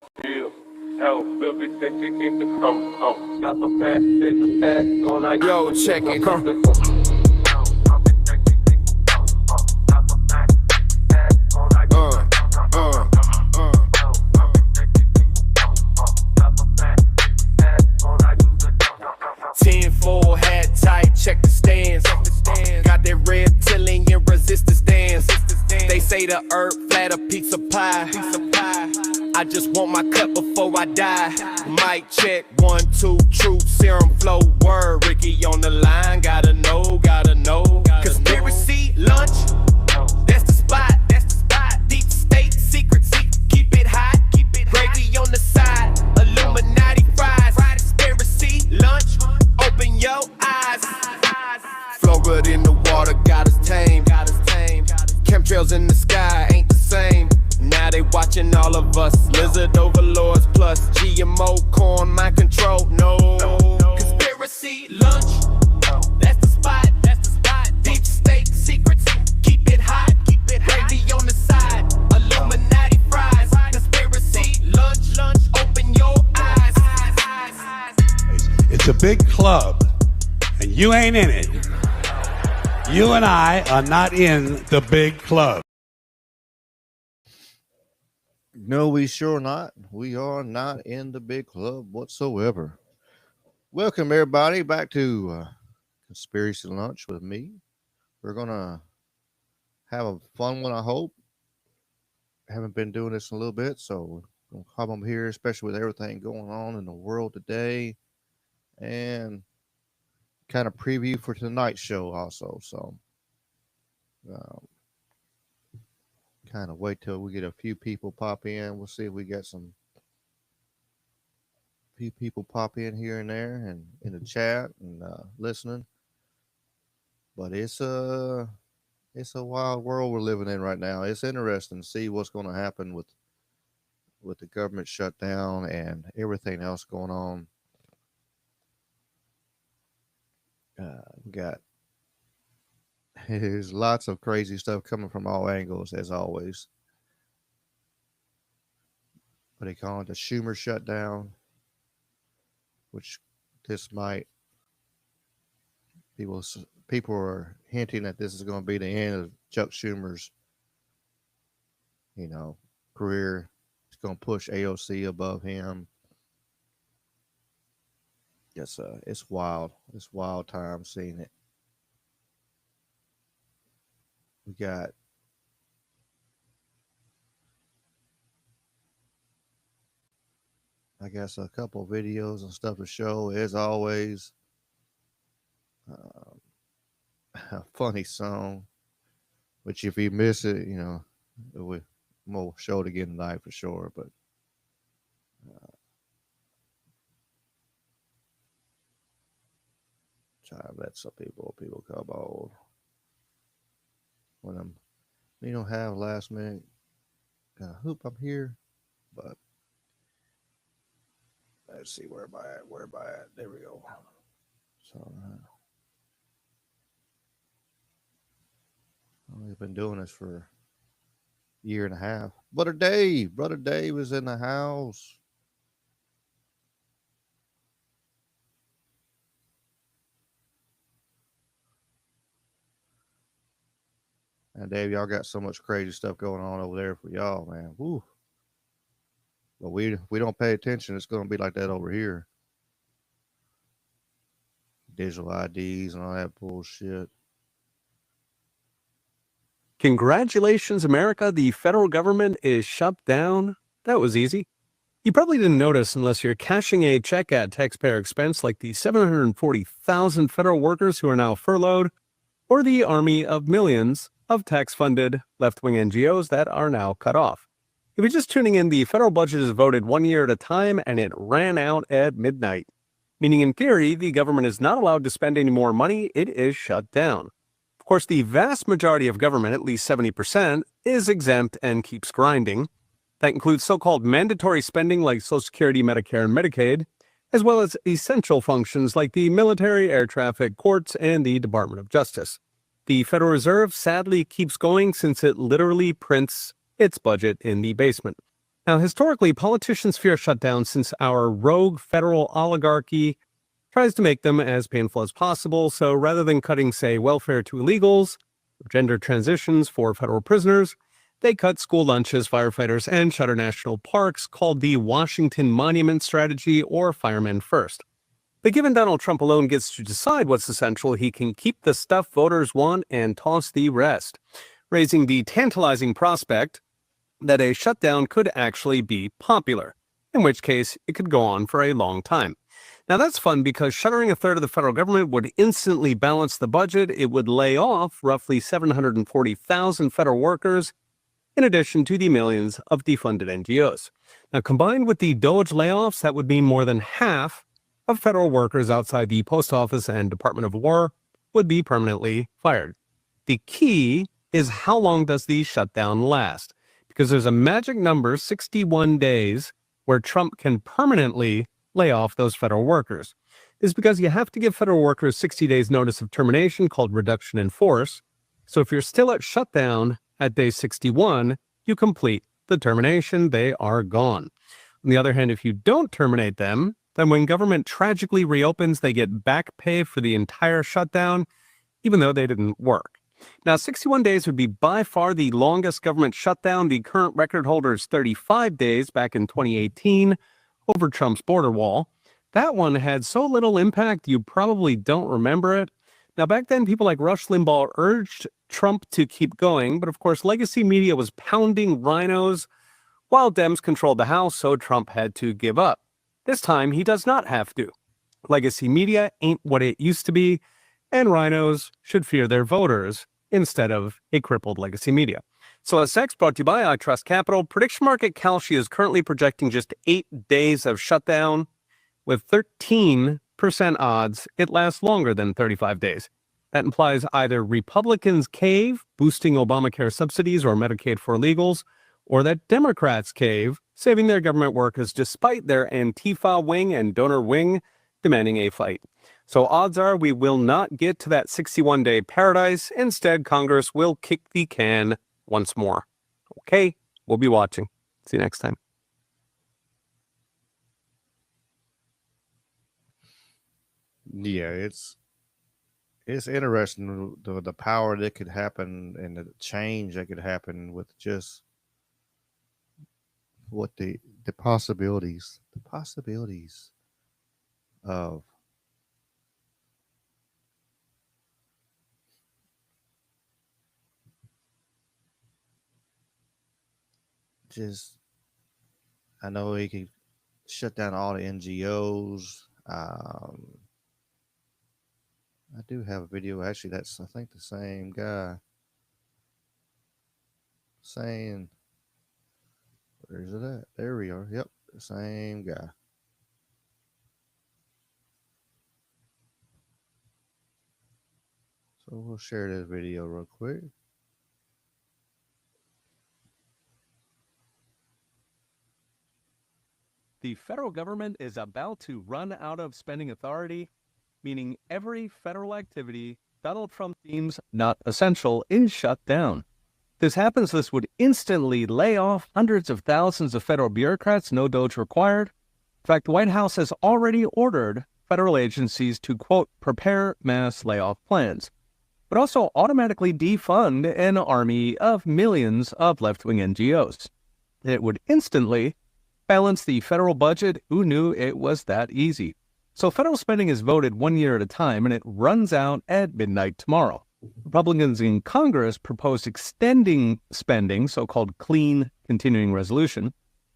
Yo, check it. Tinfoil hat tight, check the stands. Got that reptilian resistance dance. They say the earth flat, a pizza pie. I just want my cut before I die. Mic check, 1, 2, truth, serum flow, word. Ricky on the line, gotta know. Conspiracy lunch, that's the spot. Deep state secrets, keep it hot. Gravy on the side, Illuminati fries. Conspiracy lunch, open your eyes. Flow good in the water, got us tame. Chemtrails in the sky ain't the same. Now they watching all of us. Lizard overlords plus GMO corn, mind control. No. Conspiracy lunch. That's the spot. Deep state secrets. Keep it hot. Gravy on the side. Illuminati fries. Conspiracy lunch. Open your eyes. It's a big club, and you ain't in it. You and I are not in the big club. No, we sure not. We are not in the big club whatsoever. Welcome, everybody, back to Conspiracy Lunch with me. We're going to have a fun one, I hope. Haven't been doing this in a little bit, so we're going to come up here, especially with everything going on in the world today, and kind of preview for tonight's show also. So, kind of wait till we get a few people pop in. We'll see if we get few people pop in here and there and in the chat and listening. But it's a wild world we're living in right now. It's interesting to see what's going to happen with the government shutdown and everything else going on. We got there's lots of crazy stuff coming from all angles, as always. What they call it, the Schumer shutdown, which this might people are hinting that this is going to be the end of Chuck Schumer's, career. It's going to push AOC above him. It's wild. It's wild time seeing it. We got I guess a couple of videos and stuff to show, as always. A funny song, which if you miss it, we'll show it again tonight for sure. But try to let some people come on when have last minute. I hope I'm here, but let's see where am I at. There we go. So we've been doing this for a year and a half. Brother Dave is in the house. And Dave, y'all got so much crazy stuff going on over there for y'all, man. Woo. But we don't pay attention. It's going to be like that over here. Digital IDs and all that bullshit. Congratulations, America. The federal government is shut down. That was easy. You probably didn't notice unless you're cashing a check at taxpayer expense like the 740,000 federal workers who are now furloughed, or the army of millions of tax-funded left-wing NGOs that are now cut off. If you're just tuning in, the federal budget is voted 1 year at a time, and it ran out at midnight. Meaning, in theory, the government is not allowed to spend any more money. It is shut down. Of course, the vast majority of government, at least 70%, is exempt and keeps grinding. That includes so-called mandatory spending like Social Security, Medicare, and Medicaid, as well as essential functions like the military, air traffic, courts, and the Department of Justice. The Federal Reserve sadly keeps going since it literally prints its budget in the basement. Now, historically, politicians fear shutdown since our rogue federal oligarchy tries to make them as painful as possible. So rather than cutting, say, welfare to illegals, or gender transitions for federal prisoners, they cut school lunches, firefighters, and shutter national parks, called the Washington Monument Strategy, or Firemen First. But given Donald Trump alone gets to decide what's essential, he can keep the stuff voters want and toss the rest, raising the tantalizing prospect that a shutdown could actually be popular, in which case it could go on for a long time. Now that's fun because shuttering a third of the federal government would instantly balance the budget. It would lay off roughly 740,000 federal workers, in addition to the millions of defunded NGOs. Now, combined with the DOGE layoffs, that would mean more than half of federal workers outside the Post Office and Department of War would be permanently fired. The key is how long does the shutdown last? Because there's a magic number, 61 days, where Trump can permanently lay off those federal workers. This is because you have to give federal workers 60 days notice of termination, called reduction in force. So if you're still at shutdown at day 61, you complete the termination. They are gone. On the other hand, if you don't terminate them, then when government tragically reopens, they get back pay for the entire shutdown, even though they didn't work. Now, 61 days would be by far the longest government shutdown. The current record holder is 35 days back in 2018 over Trump's border wall. That one had so little impact, you probably don't remember it. Now, back then, people like Rush Limbaugh urged Trump to keep going, but of course, legacy media was pounding rhinos while Dems controlled the House, so Trump had to give up. This time, he does not have to. Legacy media ain't what it used to be, and rhinos should fear their voters instead of a crippled legacy media. So as Sex brought to you by I Trust Capital, prediction market Kalshi is currently projecting just 8 days of shutdown, with 13% odds it lasts longer than 35 days. That implies either Republicans cave, boosting Obamacare subsidies or Medicaid for illegals, or that Democrats cave, saving their government workers despite their Antifa wing and donor wing demanding a fight. So odds are we will not get to that 61-day paradise. Instead, Congress will kick the can once more. Okay, we'll be watching. See you next time. Yeah, it's interesting the power that could happen and the change that could happen with just what the possibilities of just, I know he could shut down all the NGOs. I do have a video. Actually, that's, I think, the same guy saying, where is it at? There we are. Yep, the same guy. So we'll share this video real quick. The federal government is about to run out of spending authority, meaning every federal activity Donald Trump deems not essential is shut down. This happens, this would instantly lay off hundreds of thousands of federal bureaucrats, no DOGE required. In fact, the White House has already ordered federal agencies to, quote, prepare mass layoff plans, but also automatically defund an army of millions of left-wing NGOs. It would instantly balance the federal budget. Who knew it was that easy? So federal spending is voted 1 year at a time, and it runs out at midnight tomorrow. Republicans in Congress proposed extending spending, so-called clean continuing resolution,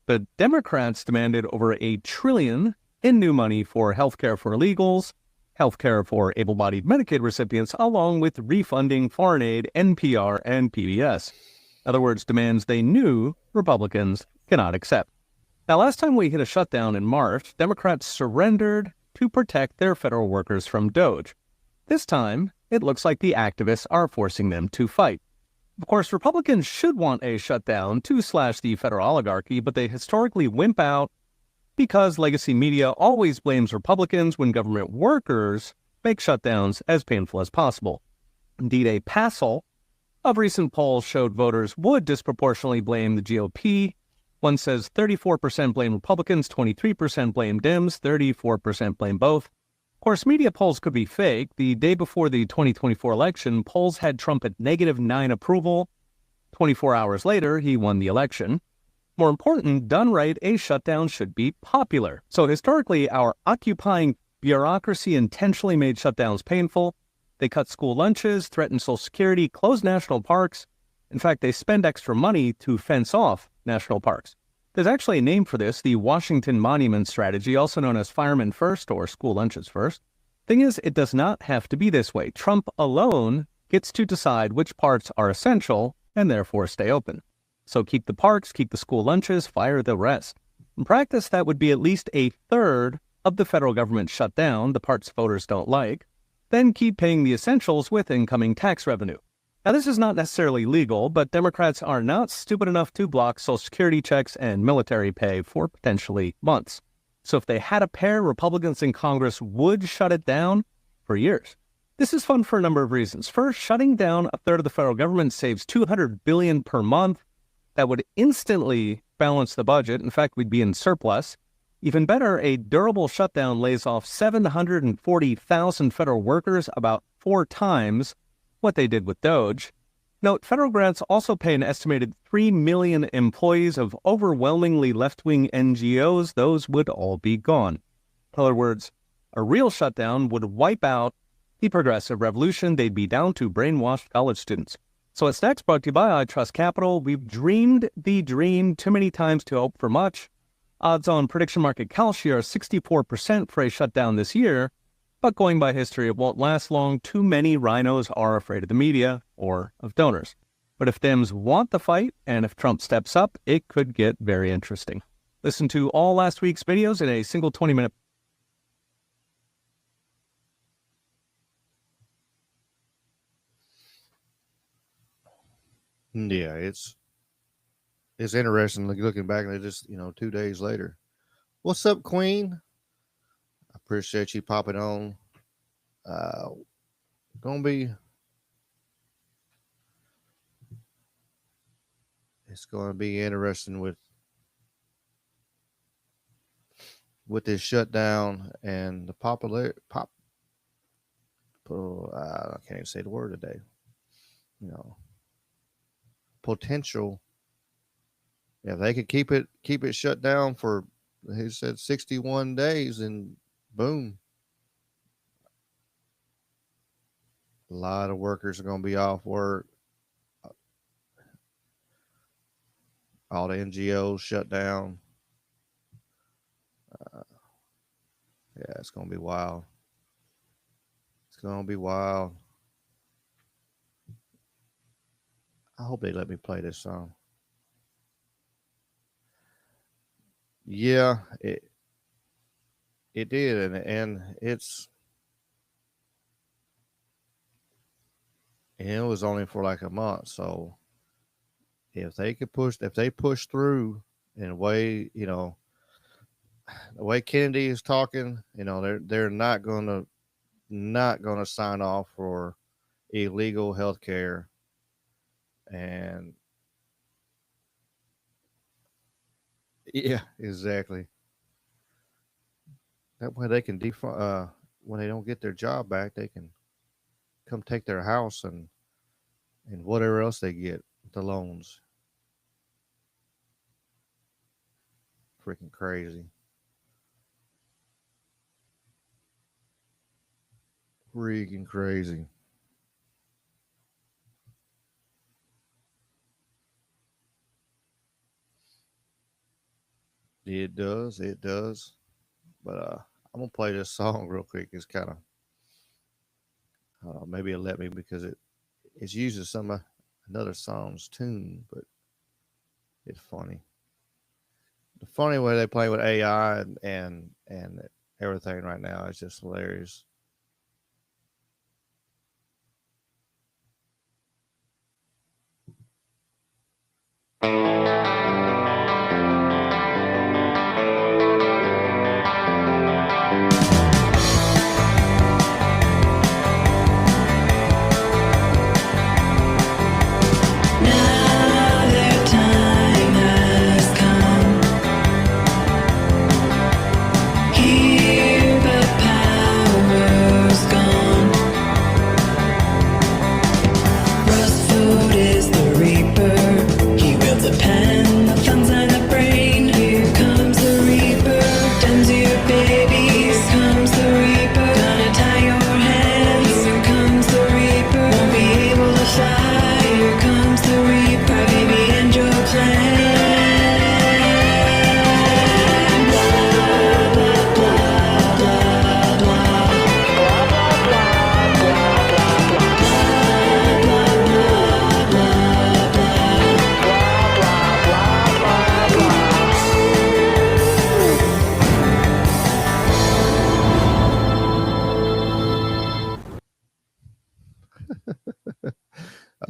but Democrats demanded over $1 trillion in new money for healthcare for illegals, healthcare for able-bodied Medicaid recipients, along with refunding foreign aid, NPR, and PBS. In other words, demands they knew Republicans cannot accept. Now, last time we hit a shutdown in March, Democrats surrendered to protect their federal workers from DOGE. This time, it looks like the activists are forcing them to fight. Of course, Republicans should want a shutdown to slash the federal oligarchy, but they historically wimp out because legacy media always blames Republicans when government workers make shutdowns as painful as possible. Indeed, a passel of recent polls showed voters would disproportionately blame the GOP One says 34% blame Republicans, 23% blame Dems, 34% blame both. Of course, media polls could be fake. The day before the 2024 election, polls had Trump at -9 approval. 24 hours later, he won the election. More important, done right, a shutdown should be popular. So historically, our occupying bureaucracy intentionally made shutdowns painful. They cut school lunches, threatened Social Security, closed national parks. In fact, they spend extra money to fence off national parks. There's actually a name for this, the Washington Monument Strategy, also known as Firemen First or School Lunches First. Thing is, it does not have to be this way. Trump alone gets to decide which parts are essential and therefore stay open. So keep the parks, keep the school lunches, fire the rest. In practice, that would be at least a third of the federal government shut down, the parts voters don't like, then keep paying the essentials with incoming tax revenue. Now, this is not necessarily legal, but Democrats are not stupid enough to block Social Security checks and military pay for potentially months. So if they had a pair, Republicans in Congress would shut it down for years. This is fun for a number of reasons. First, shutting down a third of the federal government saves $200 billion per month. That would instantly balance the budget. In fact, we'd be in surplus. Even better, a durable shutdown lays off 740,000 federal workers, about 4 times what they did with Doge. Note, federal grants also pay an estimated 3 million employees of overwhelmingly left-wing NGOs. Those would all be gone. In other words, a real shutdown would wipe out the progressive revolution. They'd be down to brainwashed college students. So what's next? Brought to you by I Trust Capital. We've dreamed the dream too many times to hope for much. Odds on prediction market Kalshi are 64% for a shutdown this year, but going by history, it won't last long. Too many rhinos are afraid of the media or of donors. But if Dems want the fight, and if Trump steps up, it could get very interesting. Listen to all last week's videos in a single 20-minute. Yeah, it's interesting looking back at it just, 2 days later. What's up, Queen? I appreciate you popping on. It's going to be interesting with this shutdown and the I can't even say the word today. Potential. If they could keep it shut down for, he said, 61 days, and boom, a lot of workers are going to be off work. All the NGOs shut down. Yeah, it's going to be wild. It's going to be wild. I hope they let me play this song. Yeah, it did, and it was only for like a month. So if they push through in a way, the way Kennedy is talking, they're not gonna sign off for illegal health care. And yeah, exactly. That way they can when they don't get their job back, they can come take their house and whatever else they get, the loans. Freaking crazy. Freaking crazy. It does. But I'm gonna play this song real quick. It's kind of maybe it'll let me because it's using another song's tune, but it's funny. The funny way they play with AI and everything right now is just hilarious. Now their time has come.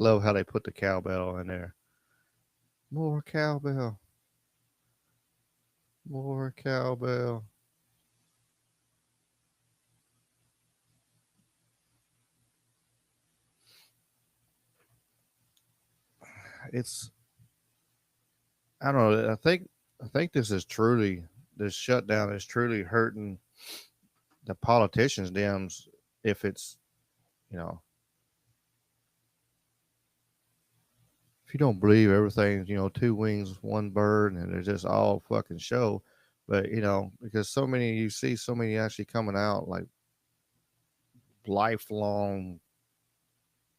love how they put the cowbell in there. More cowbell. More cowbell. It's I don't know. I think this shutdown is truly hurting the politicians' dems if it's you know if you don't believe everything's two wings one bird and they're just all fucking show, but because so many you see so many actually coming out like lifelong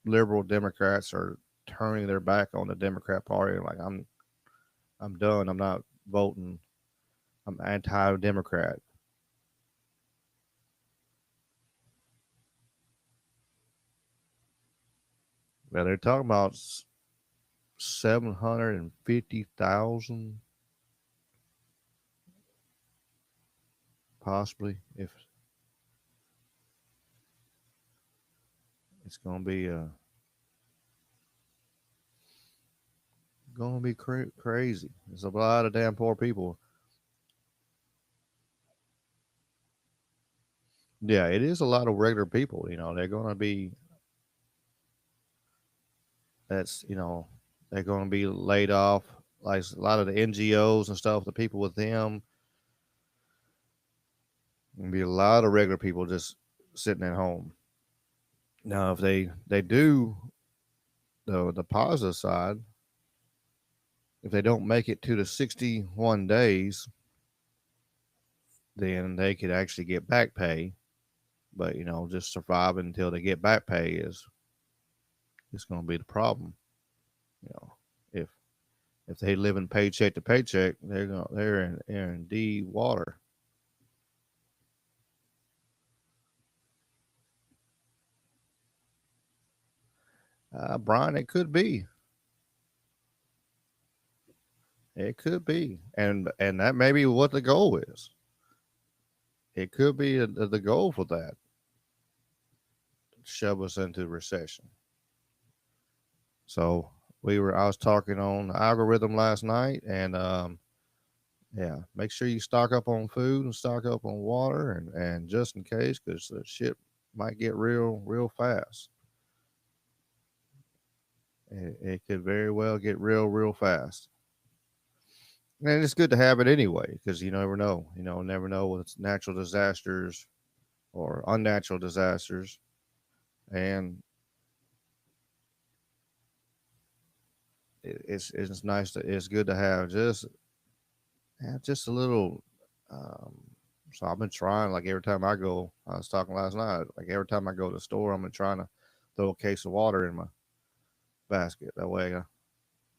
liberal Democrats are turning their back on the Democrat Party. Like I'm done. I'm not voting. I'm anti-Democrat. Well, they're talking about 750,000, possibly, if it's gonna be crazy. There's a lot of damn poor people. Yeah, it is a lot of regular people. They're gonna be that's they're gonna be laid off. Like a lot of the NGOs and stuff, the people with them, gonna be a lot of regular people just sitting at home. Now, if they do the positive side, if they don't make it to the 61 days, then they could actually get back pay. But just surviving until they get back pay is going to be the problem. If they live in paycheck to paycheck, they're in deep water. Brian, it could be. It could be, and that may be what the goal is. It could be the goal for that, shove us into recession. So I was talking on the algorithm last night, and yeah, make sure you stock up on food and stock up on water, and just in case, because the shit might get real fast. It could very well get real fast. And it's good to have it anyway, because you never know. Never know what's natural disasters or unnatural disasters, and it's nice it's good to have just a little. Um, so I've been trying like every time I go. I was talking last night. Like every time I go to the store, I'm trying to throw a case of water in my basket. That way, I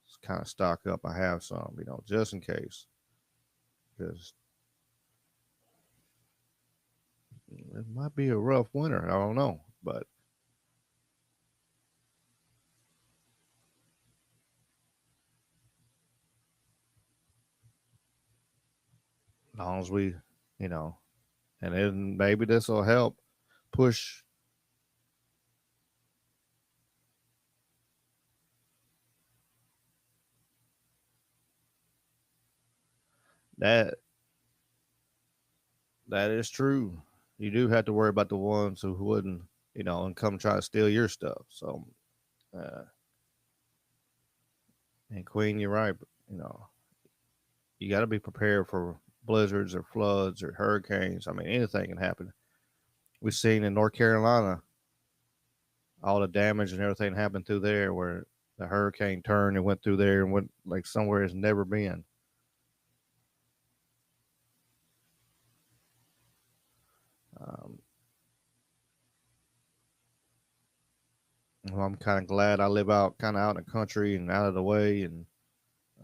just kind of stock up. I have some, just in case, because it might be a rough winter. I don't know, but as long as we, you know, and then maybe this will help push that. That is true. You do have to worry about the ones who wouldn't, and come try to steal your stuff. So, uh, and Queen, you're right. You know, you got to be prepared for blizzards or floods or hurricanes. I mean, anything can happen. We've seen in North Carolina all the damage and everything happened through there, where the hurricane turned and went through there and went like somewhere it's never been. Um, well, I'm kind of glad I live kind of out in the country and out of the way, and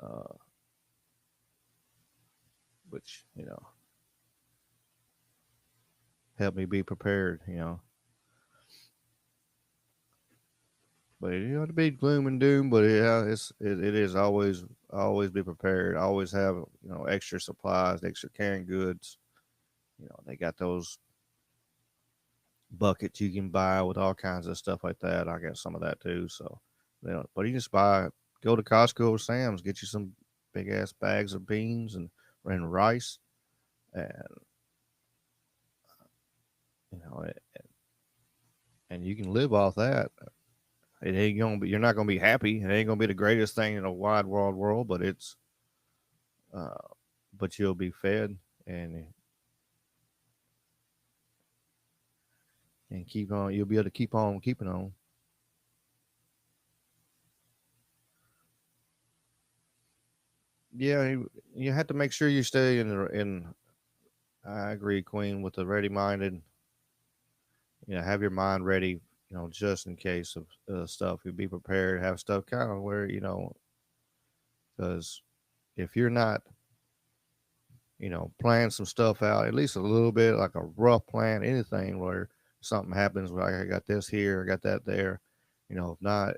uh, which help me be prepared. But you don't have to be gloom and doom. But yeah, it is always be prepared. Always have extra supplies, extra canned goods. They got those buckets you can buy with all kinds of stuff like that. I got some of that too. So But you just go to Costco or Sam's, get you some big ass bags of beans and rice, and you know, and you can live off that. It ain't gonna be. You're not gonna be happy. It ain't gonna be the greatest thing in a wide world, but it's. But you'll be fed and keep on. You'll be able to keep on keeping on. Yeah, you have to make sure you stay in. I agree, Queen, with the ready-minded. Have your mind ready. Just in case of stuff. You be prepared. Have stuff kind of where because if you're not, plan some stuff out at least a little bit, like a rough plan, anything where something happens, where I got this here, I got that there. If not,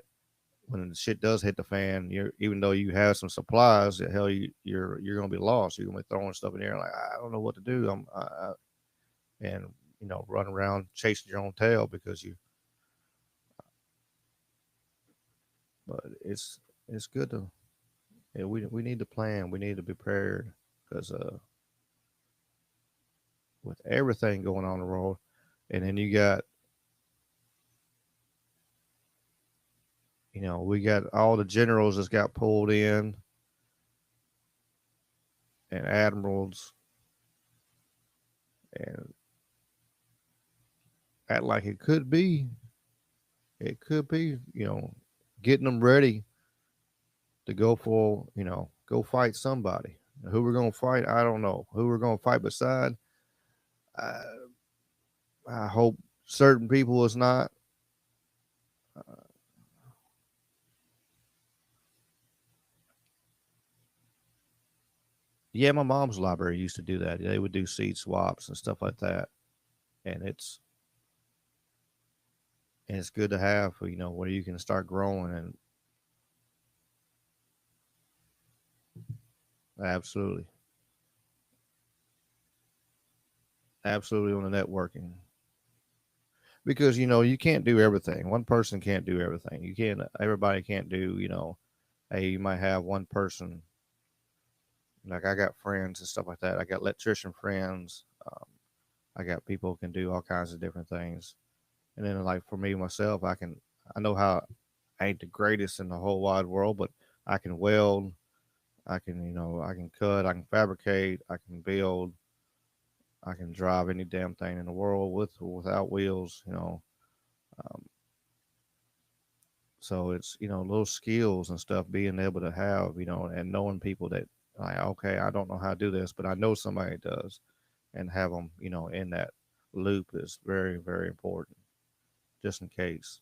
when the shit does hit the fan, even though you have some supplies, hell, you're gonna be lost. You're gonna be throwing stuff in the air like I don't know what to do. And run around chasing your own tail because you. But it's good to. Yeah, we need to plan. We need to be prepared because with everything going on the road, and then you got. We got all the generals that's got pulled in and admirals and act like it could be, getting them ready to go for, go fight somebody. Who we're going to fight, I don't know. Who we're going to fight beside, I hope certain people is not. Yeah, my mom's library used to do that. They would do seed swaps and stuff like that. And it's good to have, where you can start growing and absolutely on the networking. Because, you can't do everything. One person can't do everything. Everybody can't do, hey, you might have one person. Like I got friends and stuff like that. I got electrician friends. I got people who can do all kinds of different things. And then like for me, myself, I know how I ain't the greatest in the whole wide world, but I can weld. I can, I can cut, I can fabricate, I can build, I can drive any damn thing in the world with or without wheels, so it's, little skills and stuff being able to have, and knowing people that, like, okay, I don't know how to do this, but I know somebody does, and have them, in that loop is very, very important, just in case.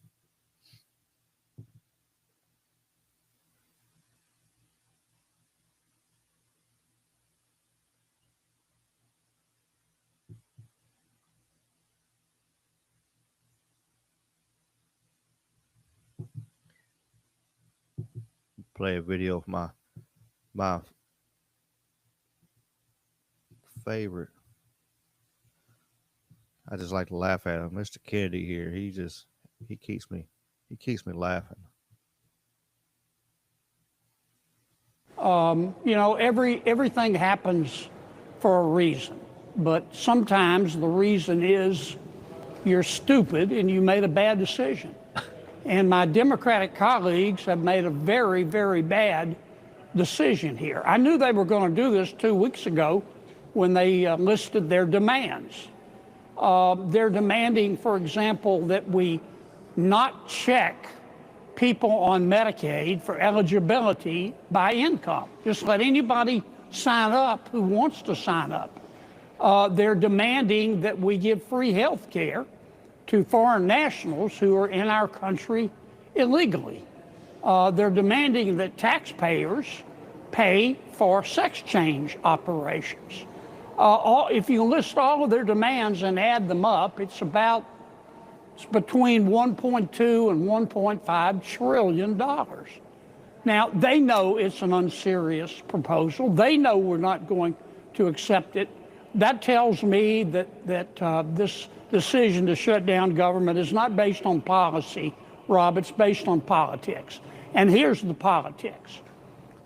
Play a video of my favorite. I just like to laugh at him, Mr. Kennedy here. He keeps me laughing. Everything happens for a reason, but sometimes the reason is you're stupid and you made a bad decision. And my Democratic colleagues have made a very, very bad decision here. I knew they were going to do this 2 weeks ago when they listed their demands. They're demanding, for example, that we not check people on Medicaid for eligibility by income. Just let anybody sign up who wants to sign up. They're demanding that we give free health care to foreign nationals who are in our country illegally. They're demanding that taxpayers pay for sex change operations. If you list all of their demands and add them up, it's between 1.2 and 1.5 trillion dollars. Now, they know it's an unserious proposal. They know we're not going to accept it. That tells me that this decision to shut down government is not based on policy, Rob, it's based on politics. And here's the politics.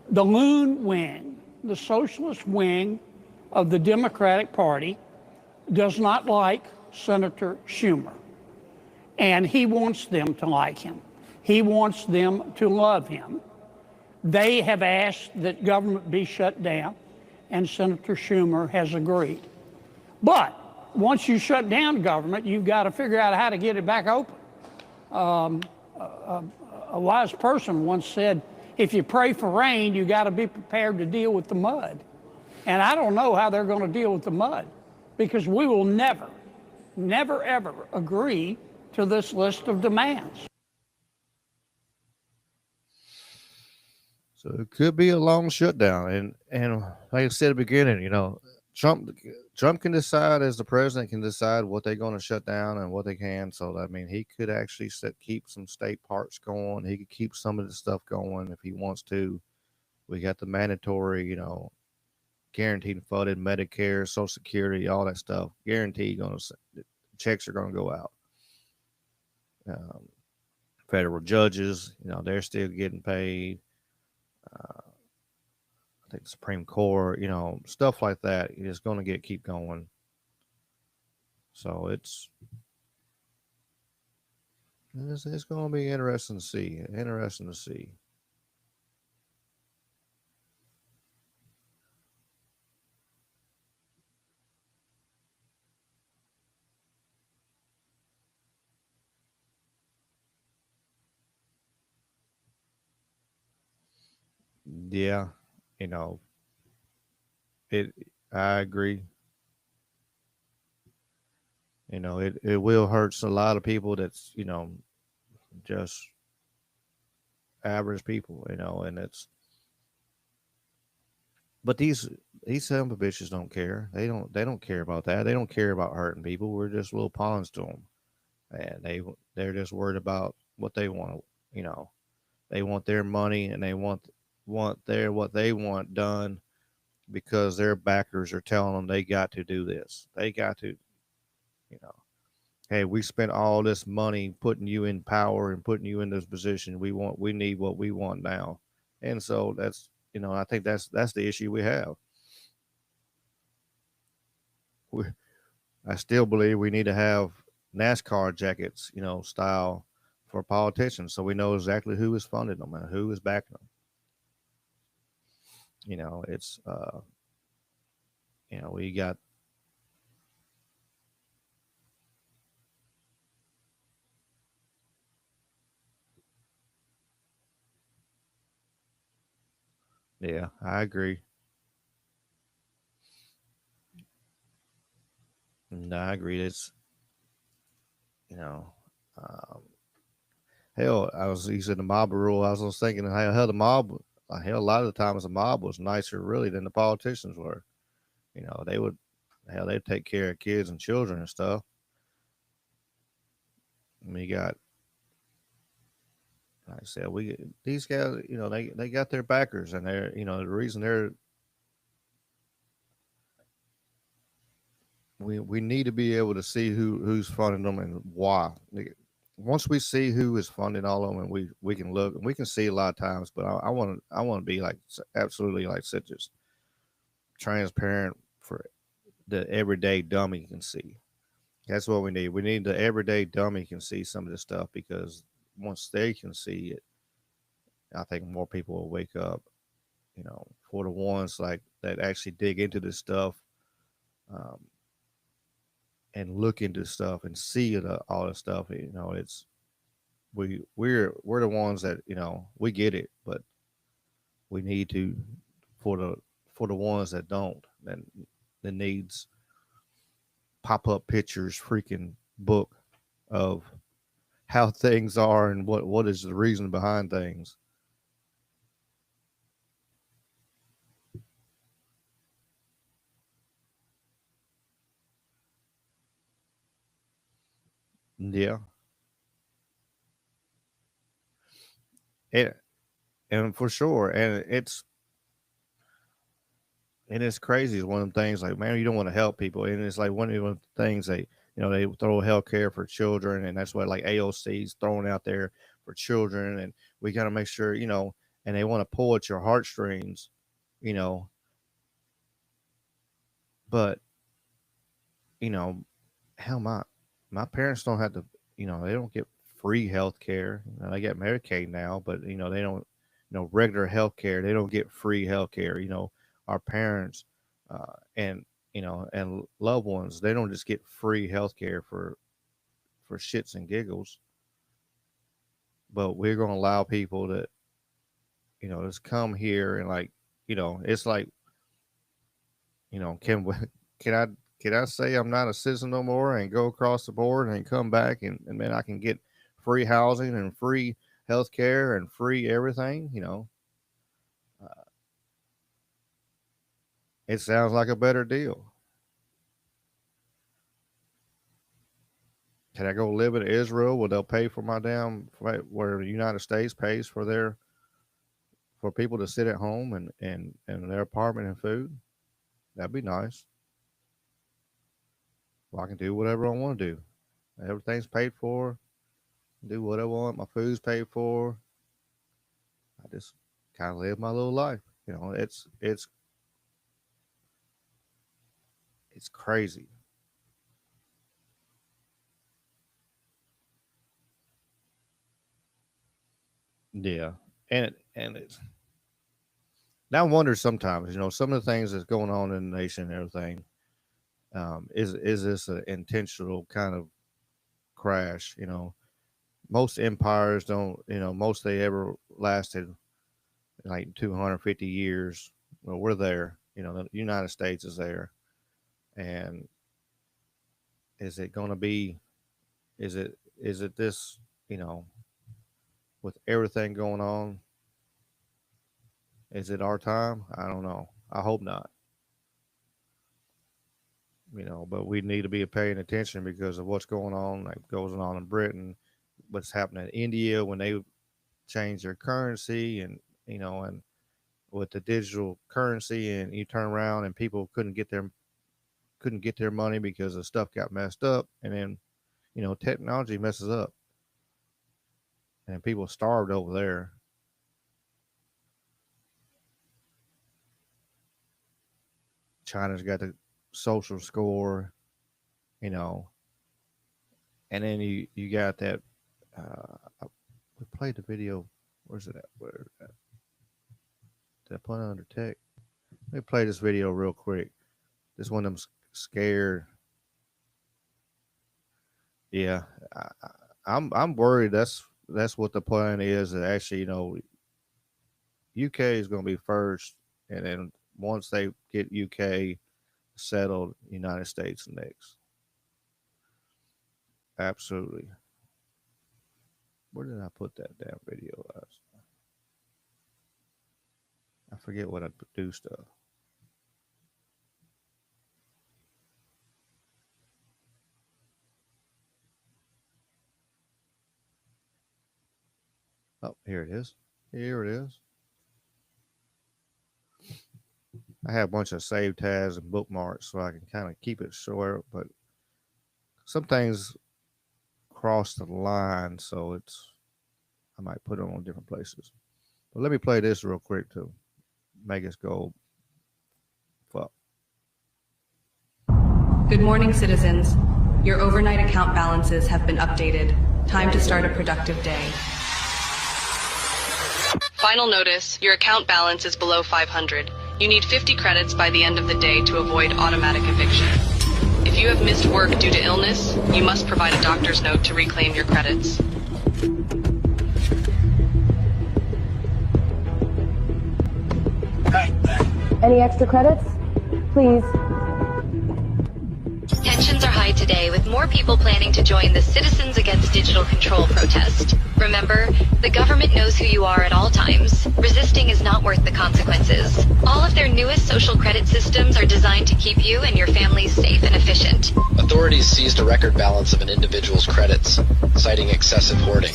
The loon wing, the socialist wing of the Democratic Party, does not like Senator Schumer. And he wants them to like him. He wants them to love him. They have asked that government be shut down, and Senator Schumer has agreed. But once you shut down government, you've got to figure out how to get it back open. A wise person once said, if you pray for rain, you got to be prepared to deal with the mud. And I don't know how they're going to deal with the mud, because we will never, ever agree to this list of demands. So it could be a long shutdown. And like I said at the beginning, you know, Trump can decide, as the president can decide what they're going to shut down and what they can. So, I mean, he could actually keep some state parks going. He could keep some of the stuff going if he wants to. We got the mandatory, you know, guaranteed funded Medicare, Social Security, all that stuff. Guaranteed checks are going to go out. Federal judges, you know, they're still getting paid. I think the Supreme Court, you know, stuff like that is going to keep going. So it's going to be interesting to see. Interesting to see. Yeah, you know, I agree. You know, it will hurt a lot of people that's, you know, just average people, you know, and but these son of a bitches don't care. They don't care about that. They don't care about hurting people. We're just little pawns to them. And they're just worried about what they want, you know. They want their money, and they want what they want done, because their backers are telling them they got to do this. They got to, you know, hey, we spent all this money putting you in power and putting you in this position. We need what we want now. And so that's, you know, I think that's the issue we have. I still believe we need to have NASCAR jackets, you know, style for politicians, so we know exactly who is funding them and who is backing them. You know, it's you know, we got yeah, I agree. No, I agree. It's, you know, um, hell, you said the mob rule. I was thinking, hell, the mob, hell, a lot of the times the mob was nicer, really, than the politicians were. You know, they'd take care of kids and children and stuff. And we got, like I said, these guys, you know, they got their backers, and they're, you know, the reason we need to be able to see who's funding them and why. Once we see who is funding all of them, and we can look, and we can see a lot of times, but I want to be like absolutely, like, such as transparent for the everyday dummy can see. That's what we need. We need the everyday dummy can see some of this stuff, because once they can see it, I think more people will wake up. You know, for the ones like that actually dig into this stuff, um, and look into stuff and see all the stuff. You know, it's we're the ones that, you know, we get it, but we need to, for the ones that don't, that needs pop up pictures, freaking book of how things are and what is the reason behind things. Yeah. And and for sure. And it's crazy. It's one of them things, like, man, you don't want to help people. And it's like one of the things they, you know, they throw health care for children, and that's what, like, AOC's throwing out there for children. And we got to make sure, and they want to pull at your heartstrings, but, hell, my parents don't have to, they don't get free health care. They get Medicaid now, but, they don't, regular health care. They don't get free health care. Our parents and, and loved ones, they don't just get free health care for shits and giggles. But we're going to allow people to, just come here and like, it's like, can I say I'm not a citizen no more and go across the board and come back and then I can get free housing and free health care and free everything, it sounds like a better deal. Can I go live in Israel where they'll pay for my where the United States pays for people to sit at home and their apartment and food? That'd be nice. Well, I can do whatever I want to do. Everything's paid for. Do what I want. My food's paid for. I just kind of live my little life. It's crazy. Yeah, and it's. Now I wonder sometimes, some of the things that's going on in the nation and everything. Is this an intentional kind of crash? Most empires don't. Most they ever lasted like 250 years. Well, we're there. The United States is there, and is it going to be? Is it this? With everything going on, is it our time? I don't know. I hope not. But we need to be paying attention because of what's going on, like goes on in Britain, what's happening in India when they change their currency, and and with the digital currency, and you turn around and people couldn't get their money because the stuff got messed up, and then technology messes up. And people starved over there. China's got the social score, and then you got that. We played the video. Where's it at? Where at? Did I put it under tech? Let me play this video real quick. This one of them scared. Yeah, I'm worried. That's what the plan is. That actually, UK is going to be first, and then once they get UK settled, United States next. Absolutely. Where did I put that damn video? I forget what I produced of. Oh, here it is. Here it is. I have a bunch of save tabs and bookmarks so I can kind of keep it short, but some things cross the line, so I might put them on different places. But let me play this real quick to make us go fuck. Good morning, citizens. Your overnight account balances have been updated. Time to start a productive day. Final notice, your account balance is below 500. You need 50 credits by the end of the day to avoid automatic eviction. If you have missed work due to illness, you must provide a doctor's note to reclaim your credits. Any extra credits? Please. Tensions are high today, with more people planning to join the Citizens Against Digital Control protest. Remember, the government knows who you are at all times. Resisting is not worth the consequences. All of their newest social credit systems are designed to keep you and your families safe and efficient. Authorities seized a record balance of an individual's credits, citing excessive hoarding.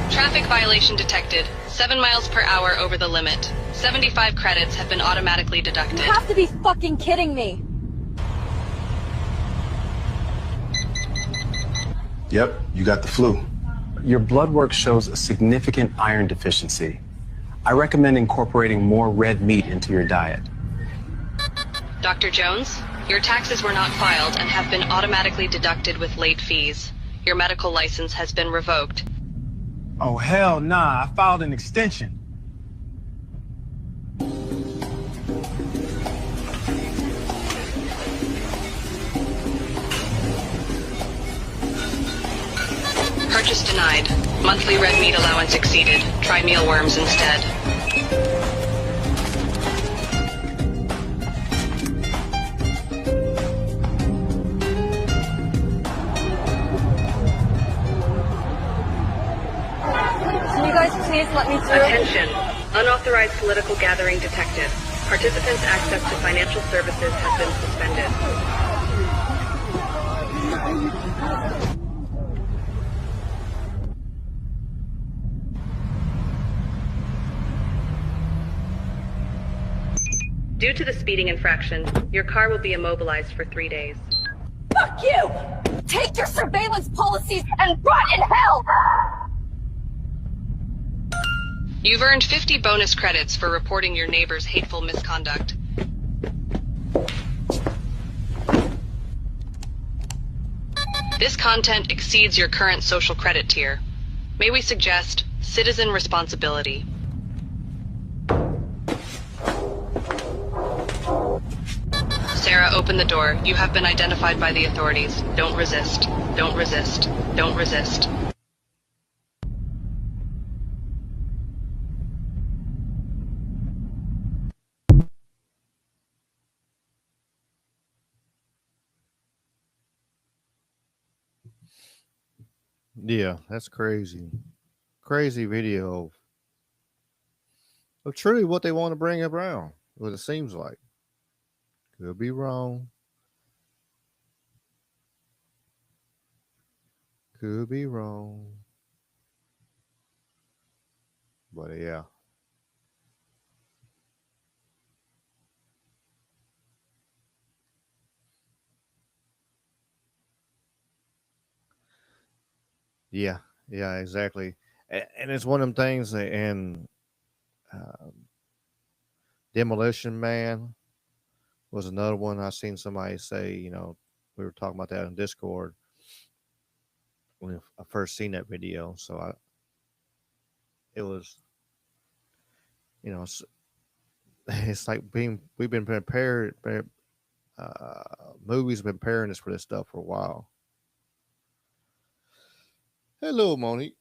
Traffic violation detected. 7 miles per hour over the limit. 75 credits have been automatically deducted. You have to be fucking kidding me. Yep, you got the flu. Your blood work shows a significant iron deficiency. I recommend incorporating more red meat into your diet. Dr. Jones, your taxes were not filed and have been automatically deducted with late fees. Your medical license has been revoked. Oh, hell nah. I filed an extension. Purchase denied. Monthly red meat allowance exceeded. Try mealworms instead. Can you guys please let me through? Attention. Unauthorized political gathering detected. Participants' access to financial services has been suspended. Due to the speeding infraction, your car will be immobilized for 3 days. Fuck you! Take your surveillance policies and rot in hell! You've earned 50 bonus credits for reporting your neighbor's hateful misconduct. This content exceeds your current social credit tier. May we suggest citizen responsibility? Sarah, open the door. You have been identified by the authorities. Don't resist. Don't resist. Don't resist. Yeah, that's crazy. Crazy video of truly what they want to bring around. What it seems like. Could be wrong. Could be wrong. But yeah. Yeah, yeah, exactly. And it's one of them things and Demolition Man was another one I seen somebody say, we were talking about that on Discord when I first seen that video. So it was, it's like we've been prepared, movies have been preparing us for this stuff for a while. Hello, Monique.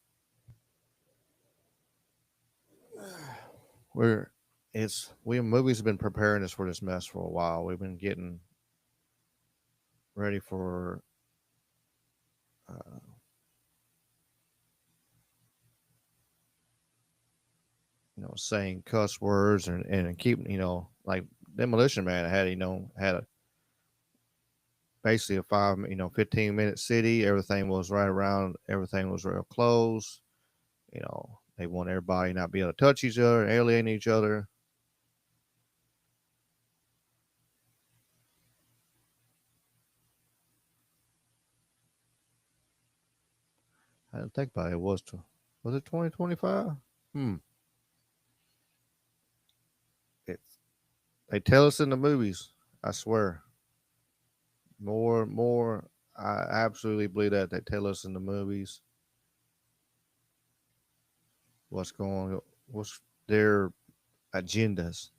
Movies have been preparing us for this mess for a while. We've been getting ready for saying cuss words and keep like Demolition Man had basically a 15-minute city. Everything was right around. Everything was real close. They want everybody not be able to touch each other and alienate each other. I didn't think about it. Was it 2025? They tell us in the movies. I swear. More. I absolutely believe that they tell us in the movies what's their agendas.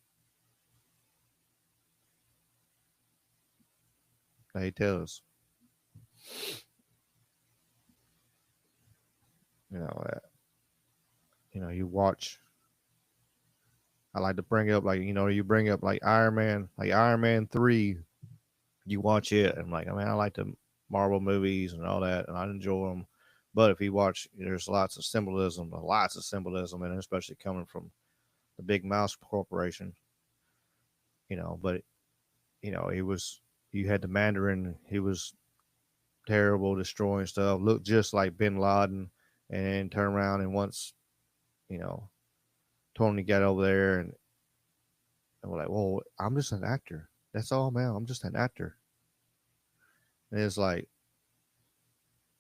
They tell us. You watch. I like to bring up you bring up like Iron Man 3. You watch it and I like the Marvel movies and all that, and I enjoy them. But if you watch, there's lots of symbolism, and especially coming from the big mouse corporation. But you had the Mandarin. He was terrible, destroying stuff. Looked just like Bin Laden, and then turn around and once, Tony got over there and we're like, well, I'm just an actor. That's all, man. I'm just an actor. And it's like,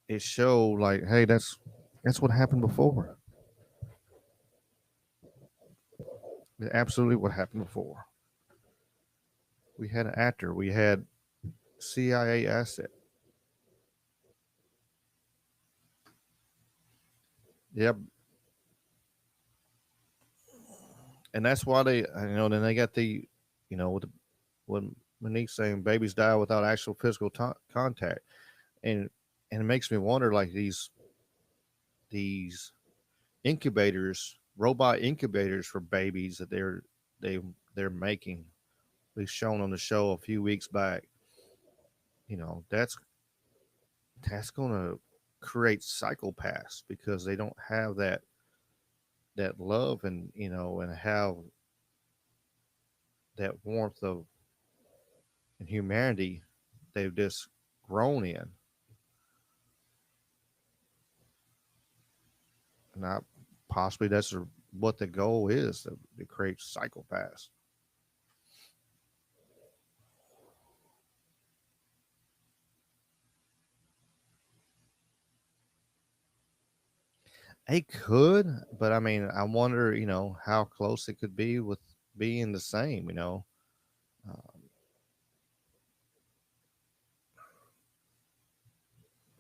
it showed like, hey, that's That's what happened before. It's absolutely what happened before. We had an actor. We had CIA asset. Yep. And that's why they, then they got the, with when Monique's saying babies die without actual physical contact, and it makes me wonder, like these incubators, robot incubators for babies that they they're making. We shown on the show a few weeks back. That's going to create psychopaths because they don't have that love and have that warmth of and humanity they've just grown in. And possibly that's what the goal is to create psychopaths. It could, but I mean, I wonder, how close it could be with being the same.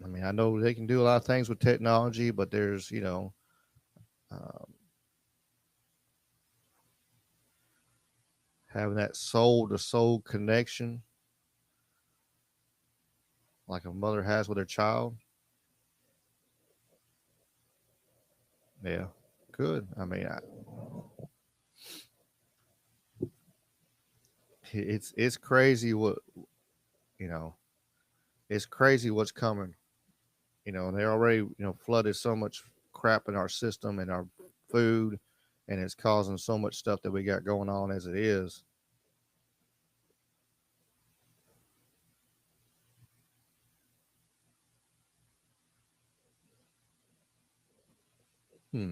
I mean, I know they can do a lot of things with technology, but there's, um, having that soul to soul connection like a mother has with her child. Yeah, could. I mean, it's crazy what you know. It's crazy what's coming. And they already flooded so much crap in our system and our food, and it's causing so much stuff that we got going on as it is. Hmm.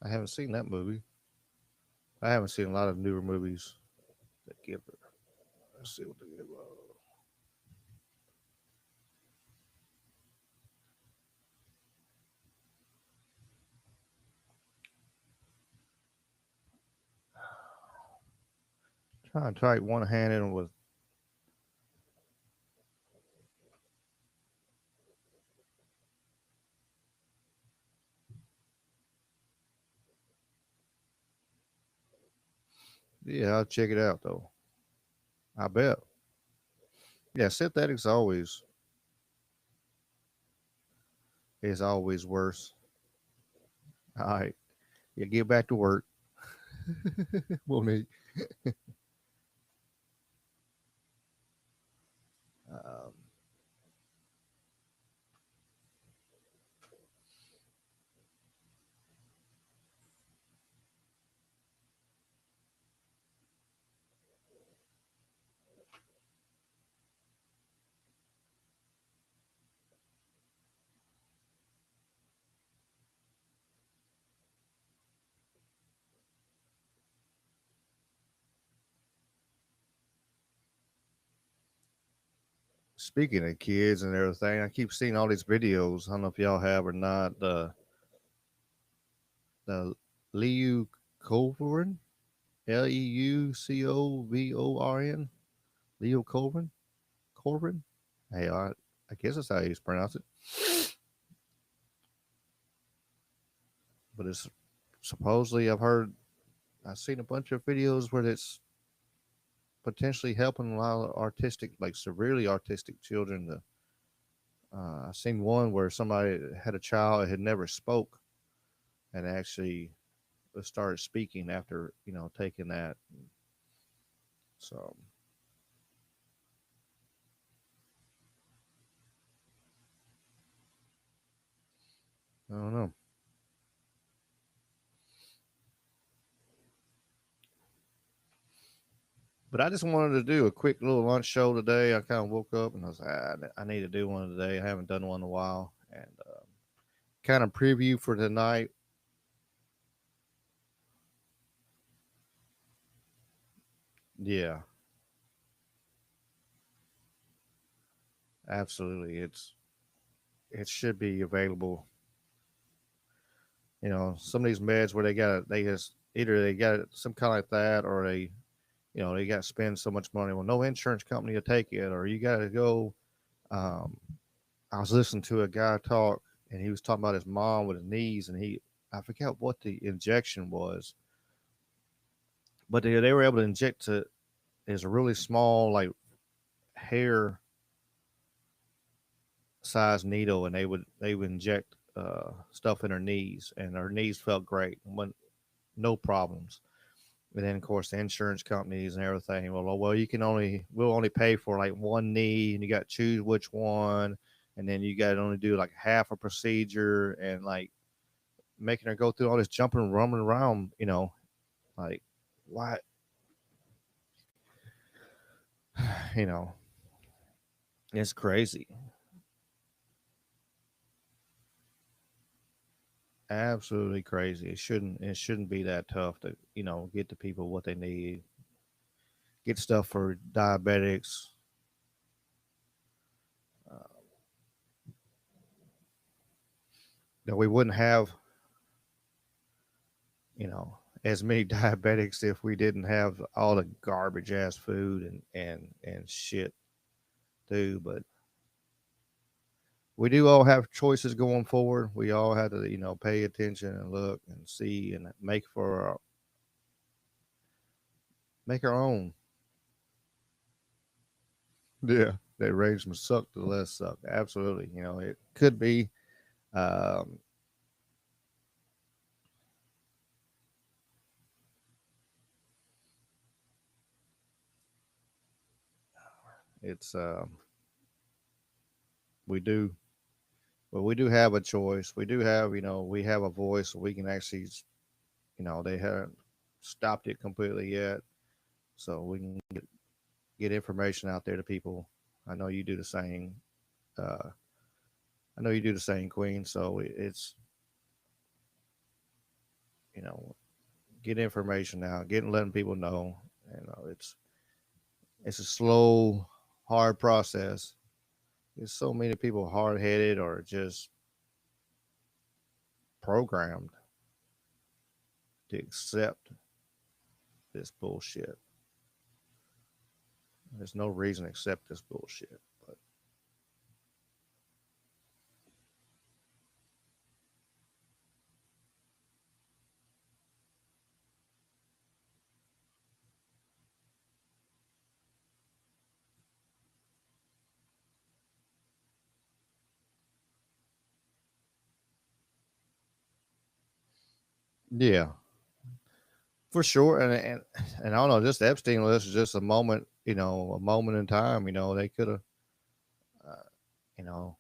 I haven't seen that movie. I haven't seen a lot of newer movies that give it. Let's see what they give. Trying to type one hand in with. Yeah, I'll check it out though. I bet. Yeah, synthetics always worse. All right, yeah, get back to work. Monique. Um, Speaking of kids and everything, I keep seeing all these videos. I don't know if y'all have or not. The Liu Colvin, Leucovorn, Leo Colvin, Corvin. Hey, I guess that's how you pronounce it. But it's supposedly I've seen a bunch of videos where it's potentially helping a lot of artistic, like severely autistic children. I've seen one where somebody had a child that had never spoke and actually started speaking after taking that. So I don't know. But I just wanted to do a quick little lunch show today. I kind of woke up and I was like, I need to do one today. I haven't done one in a while. And kind of preview for tonight. Yeah. Absolutely. It should be available. You know, some of these meds where they just either they got some kind of like that, or they got to spend so much money. Well, no insurance company will take it, or you got to go. Um, I was listening to a guy talk, and he was talking about his mom with his knees, and I forget what the injection was, but they were able to inject to is a really small like hair size needle, and they would inject stuff in her knees, and her knees felt great, no problems. And then of course the insurance companies and everything. Well, we'll only pay for like one knee, and you got to choose which one, and then you got to only do like half a procedure, and like making her go through all this jumping and running around. Like why? You know, it's crazy. Absolutely crazy. It shouldn't be that tough to get the people what they need. Get stuff for diabetics. Uh, that we wouldn't have as many diabetics if we didn't have all the garbage ass food and shit too. But we do all have choices going forward. We all have to pay attention and look and see and make our own. Yeah, the arrangements suck, the less suck. Absolutely. It could be. Um, it's we do, but we do have a choice. We do have, we have a voice. So we can actually, they haven't stopped it completely yet, so we can get information out there to people. I know you do the same. Uh, I know you do the same, Queen. So it's you know get information out, letting people know. It's a slow, hard process. There's so many people hard headed or just programmed to accept this bullshit. There's no reason to accept this bullshit. But yeah, for sure. And I don't know, just the Epstein list is just a moment in time. They could have, uh, you know,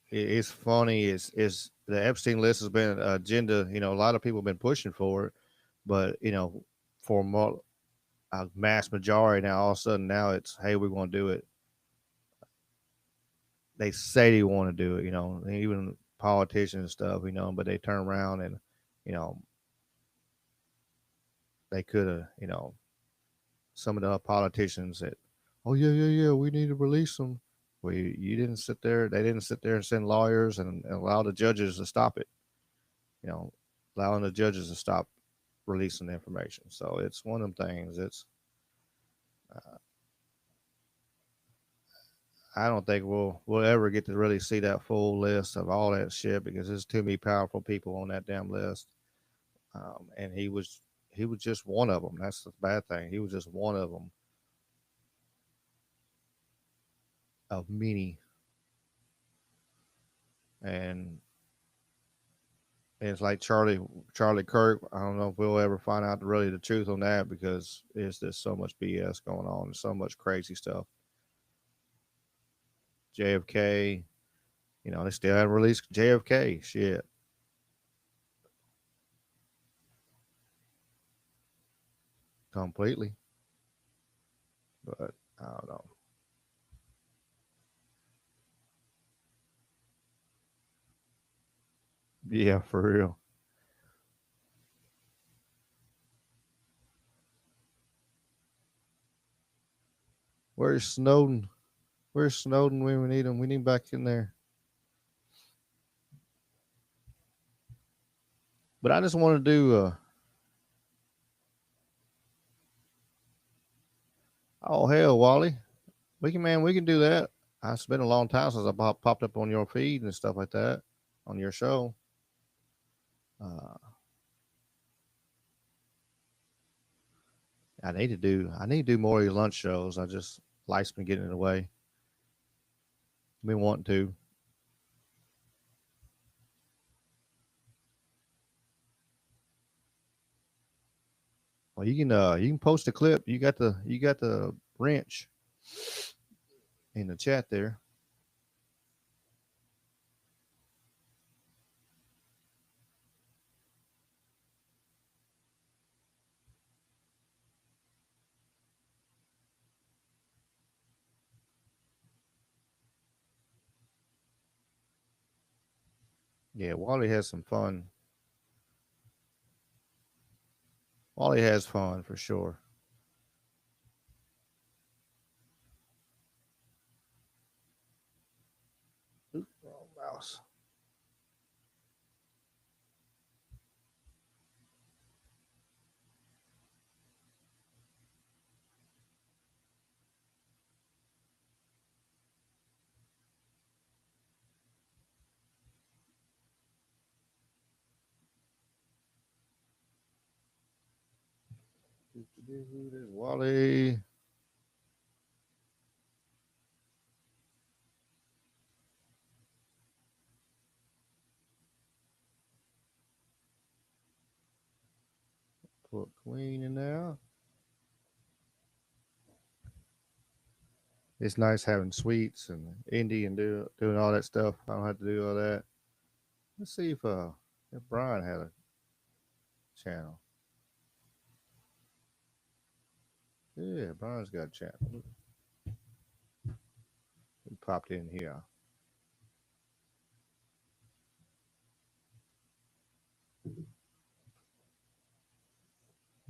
it's funny. Is the Epstein list has been an agenda. A lot of people have been pushing for it, but for a mass majority now, all of a sudden now it's hey, we're going to do it. They say they want to do it. Even politicians and stuff. But they turn around and you know they could have. Some of the politicians that, oh yeah, yeah, yeah, we need to release them. Well, you didn't sit there. They didn't sit there and send lawyers and allow the judges to stop it. You know, allowing the judges to stop releasing the information. So it's one of them things. Uh, I don't think we'll ever get to really see that full list of all that shit because there's too many powerful people on that damn list. And he was just one of them. That's the bad thing. He was just one of them of many. And it's like Charlie Kirk. I don't know if we'll ever find out really the truth on that because there's just so much BS going on and so much crazy stuff. JFK, they still haven't released JFK. Shit, completely. But I don't know. Yeah, for real. Where's Snowden? Where's Snowden when we need him? We need him back in there. But I just want to do oh hell, Wally. We can do that. It's been a long time since I popped up on your feed and stuff like that on your show. I need to do more of your lunch shows. Life's been getting in the way. Been wanting to. Well, you can post a clip. You got the wrench in the chat there. Yeah, Wally has some fun. Wally has fun for sure. Oops, wrong mouse. There's Wally. Put Queen in there. It's nice having sweets and indie and doing all that stuff. I don't have to do all that. Let's see if Brian had a channel. Yeah, Brian's got a channel. He popped in here.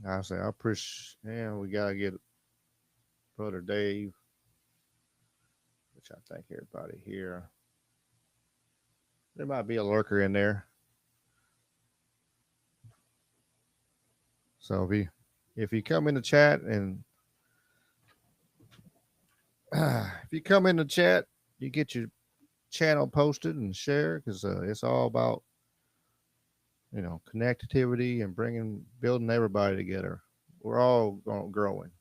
I say I appreciate. Yeah, we gotta get Brother Dave, which I think everybody here. There might be a lurker in there. So if you come in the chat and if you come in the chat, you get your channel posted and share because it's all about connectivity and building everybody together. We're all growing.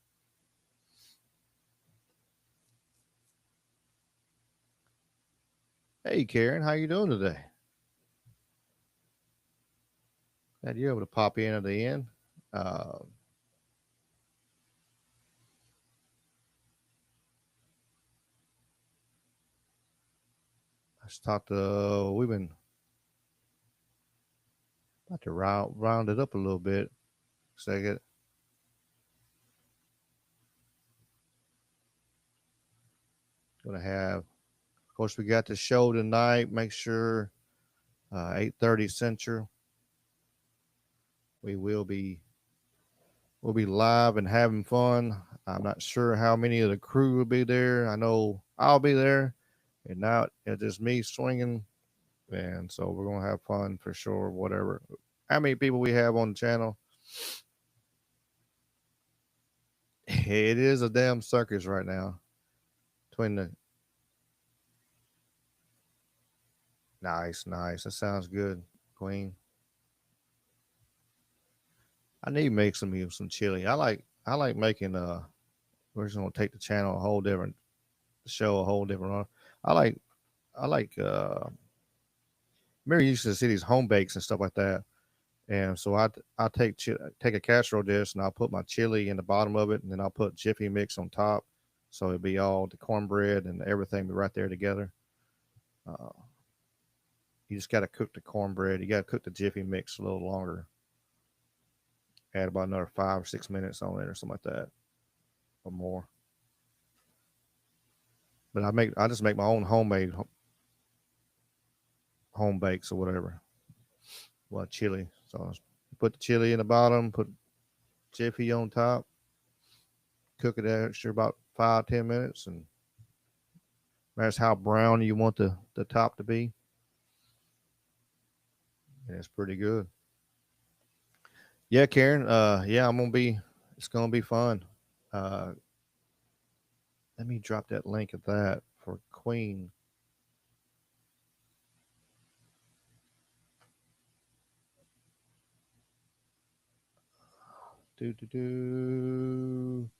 Hey Karen, how you doing today? Glad you're able to pop in at the end. I just talked to we've been about to round it up a little bit. Second. Gonna have, of course, we got the show tonight. Make sure 8:30 Central. We'll be live and having fun. I'm not sure how many of the crew will be there. I know I'll be there, and now it's just me swinging, and so we're gonna have fun for sure. Whatever, how many people we have on the channel? It is a damn circus right now. Nice. That sounds good, Queen. I need to make some chili. I like making we're just gonna take the channel a whole different run. I like Mary used to see these home bakes and stuff like that. And so I take a casserole dish and I'll put my chili in the bottom of it, and then I'll put Jiffy mix on top. So it'll be all the cornbread and everything be right there together. You just got to cook the cornbread. You got to cook the Jiffy mix a little longer. Add about another 5 or 6 minutes on it or something like that, or more. But I just make my own homemade home bakes or whatever. Well, chili. So put the chili in the bottom, put Jiffy on top, cook it extra about 5-10 minutes, and that's how brown you want the top to be. And it's pretty good. Yeah, Karen. Yeah, it's gonna be fun. Uh, let me drop that link of that for Queen. Do do do.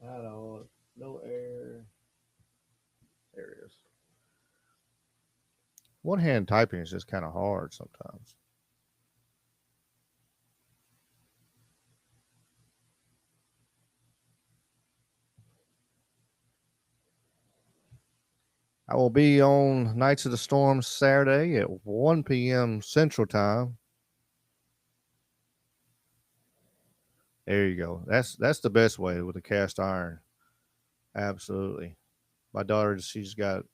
I don't know. No air. There it is. One hand typing is just kind of hard sometimes. I will be on Nights of the Storm Saturday at 1 p.m. Central Time. There you go. That's the best way with the cast iron. Absolutely. My daughter, she's got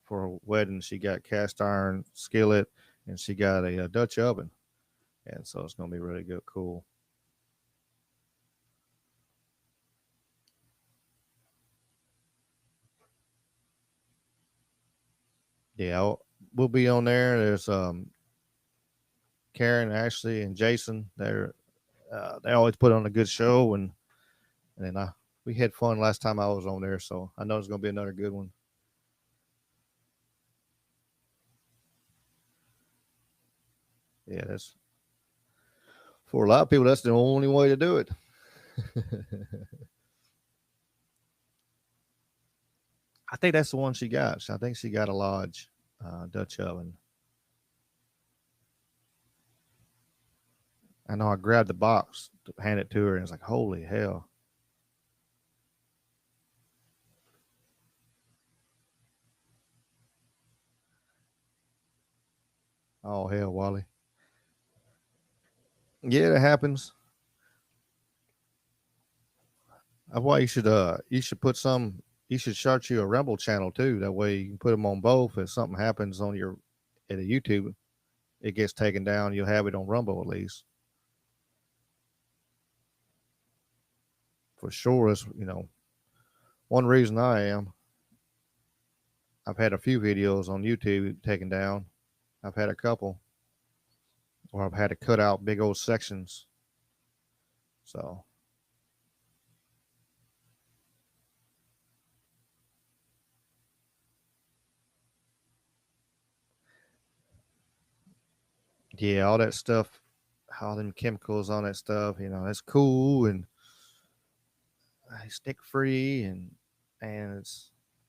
for her wedding, she got cast iron skillet and she got a Dutch oven, and so it's gonna be really good, cool. Yeah, we'll be on there. There's Karen, Ashley, and Jason. They always put on a good show, and then we had fun last time I was on there, so I know it's gonna be another good one. Yeah, that's for a lot of people. That's the only way to do it. I think that's the one she got. I think she got a Lodge Dutch oven. I know I grabbed the box to hand it to her, and it's like, holy hell. Oh, hell, Wally. Yeah, that happens. That's why you should put some, you should start you a Rumble channel too. That way you can put them on both. If something happens on at a YouTube, it gets taken down. You'll have it on Rumble at least. For sure, it's, one reason I've had a few videos on YouTube taken down. I've had a couple, or I've had to cut out big old sections. So, yeah, all that stuff, all them chemicals on that stuff, it's cool and stick free, and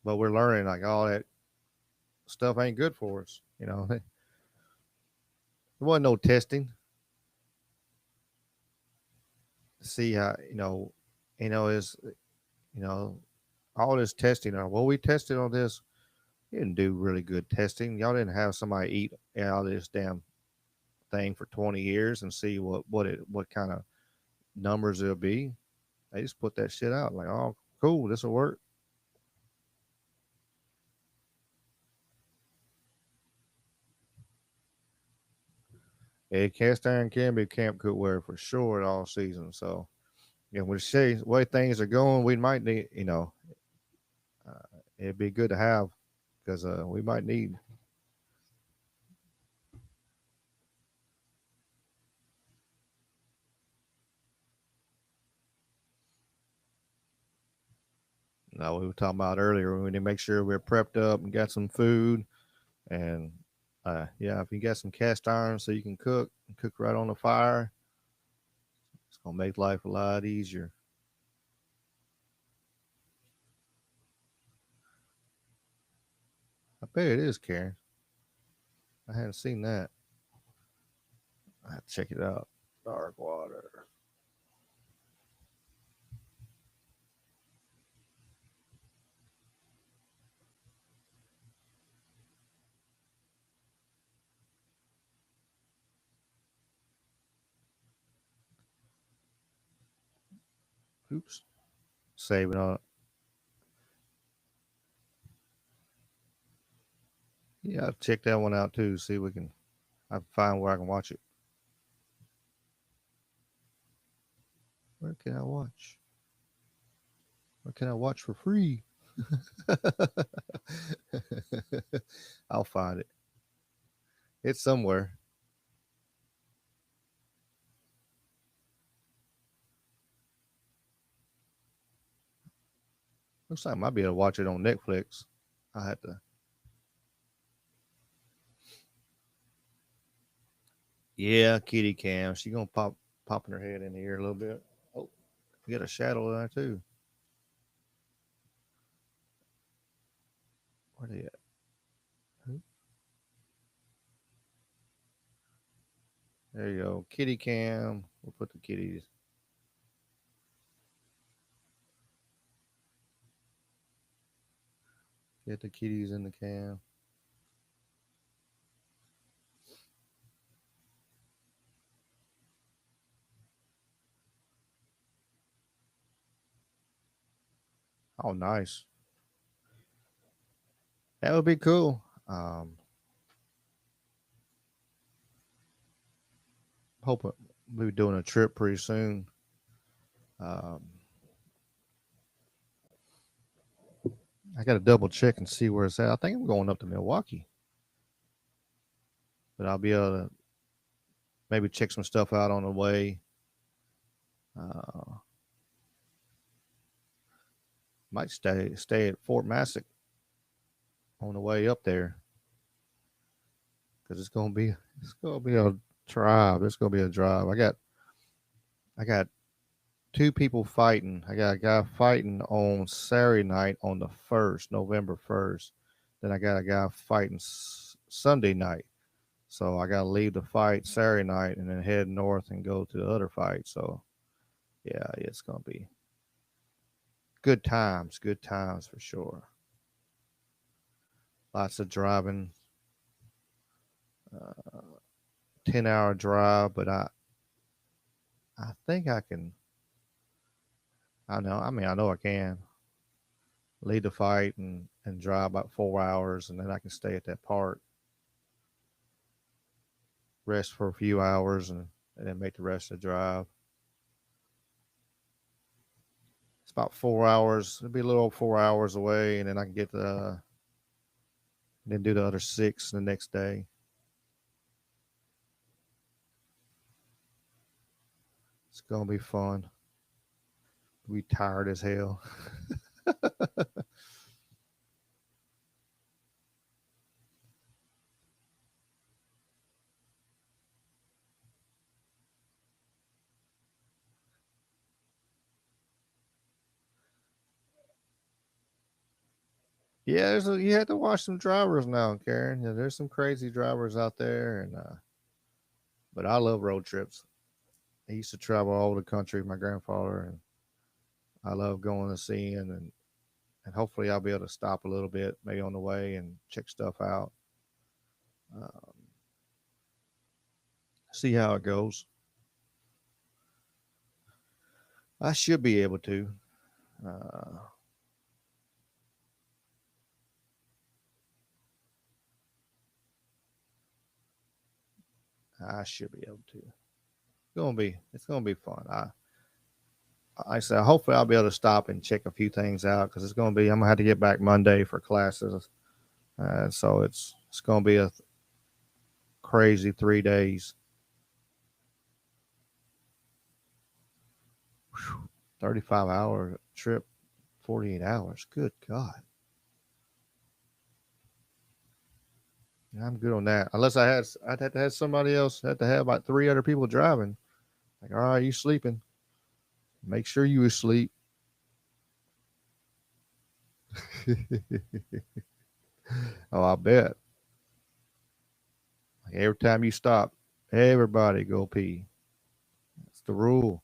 but we're learning like all that stuff ain't good for us. There wasn't no testing to see how is all this testing. Well, we tested on this. You didn't do really good testing. Y'all didn't have somebody eat out of this damn thing for 20 years and see what kind of numbers it'll be. They just put that shit out like, oh, cool, this will work. Yeah, cast iron can be camp cookware for sure at all seasons. So, with the way things are going, we might need, it'd be good to have because we might need. No, we were talking about earlier. We need to make sure we're prepped up and got some food, and yeah, if you got some cast iron so you can cook right on the fire, it's gonna make life a lot easier. I bet it is, Karen. I hadn't seen that. I have to check it out. Dark water. Oops. Saving on it. Yeah, I'll check that one out too. See if I can find where I can watch it. Where can I watch? Where can I watch for free? I'll find it. It's somewhere. Looks like I might be able to watch it on Netflix. I had to. Yeah, kitty cam. She gonna popping her head in the ear a little bit. Oh, we got a shadow there too. Where they at? Who? There you go. Kitty cam. We'll put the kitties. Get the kitties in the cam. Oh, nice. That would be cool. Hope we'll be doing a trip pretty soon. Um, I got to double check and see where it's at. I think I'm going up to Milwaukee, but I'll be able to maybe check some stuff out on the way. Might stay at Fort Massac on the way up there because it's gonna be a drive. It's gonna be a drive. I got two people fighting. I got a guy fighting on Saturday night on the 1st, November 1st. Then I got a guy fighting Sunday night. So I got to leave the fight Saturday night and then head north and go to the other fight. So, yeah, it's going to be good times for sure. Lots of driving, 10-hour drive, but I think I can. I know I can lead the fight and drive about 4 hours, and then I can stay at that park, rest for a few hours, and then make the rest of the drive. It's about 4 hours. It'll be a little over 4 hours away, and then I can get then do the other 6 the next day. It's gonna be fun. We tired as hell. Yeah, you have to watch some drivers now, Karen. Yeah, there's some crazy drivers out there, and but I love road trips. I used to travel all over the country with my grandfather, and I love going to see and hopefully I'll be able to stop a little bit, maybe on the way, and check stuff out. Um, see how it goes. I should be able to. Uh, I should be able to. It's gonna be fun. I said hopefully I'll be able to stop and check a few things out because I'm gonna have to get back Monday for classes, so it's gonna be a crazy 3 days. 35-hour trip, 48 hours. Good God. I'm good on that. Unless I'd have to have somebody else, had to have about 3 other people driving. Like, all right, you sleeping. Make sure you asleep. Oh, I bet. Like every time you stop, everybody go pee. That's the rule.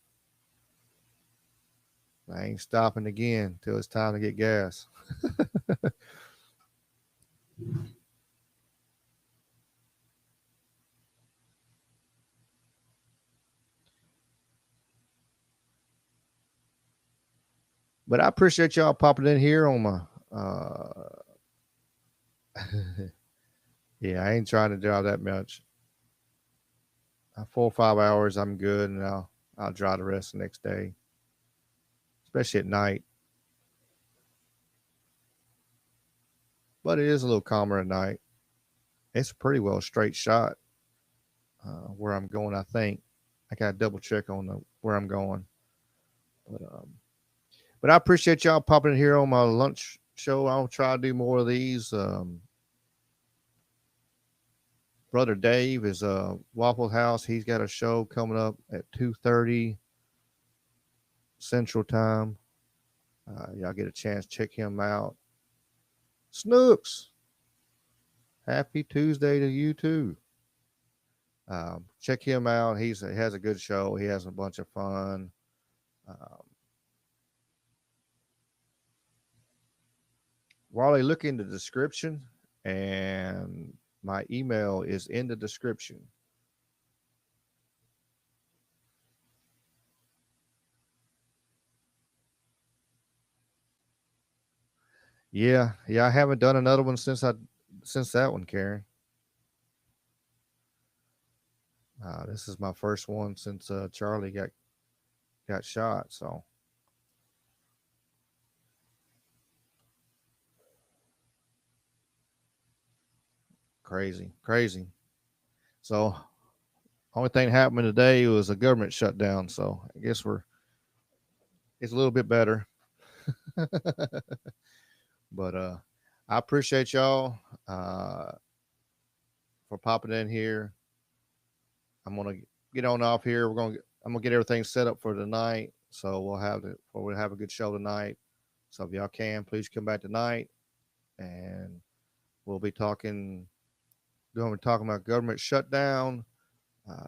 I ain't stopping again till it's time to get gas. But I appreciate y'all popping in here on my Yeah, I ain't trying to drive that much. 4 or 5 hours, I'm good, and I'll drive the rest the next day, especially at night. But it is a little calmer at night. It's a pretty well straight shot where I'm going. I think I got to double check on where I'm going. But I appreciate y'all popping in here on my lunch show. I'll try to do more of these. Brother Dave is Waffle House. He's got a show coming up at 2:30 Central Time. Y'all get a chance to check him out. Snooks, happy Tuesday to you too. Check him out. He has a good show. He has a bunch of fun. Wally, look in the description, and my email is in the description. Yeah, I haven't done another one since that one, Karen. This is my first one since Charlie got shot. So crazy. So only thing happening today was a government shutdown. So I guess it's a little bit better. But I appreciate y'all for popping in here. I'm gonna get on off here. I'm gonna get everything set up for tonight. So we'll have a good show tonight. So if y'all can, please come back tonight, and we'll be talking about government shutdown.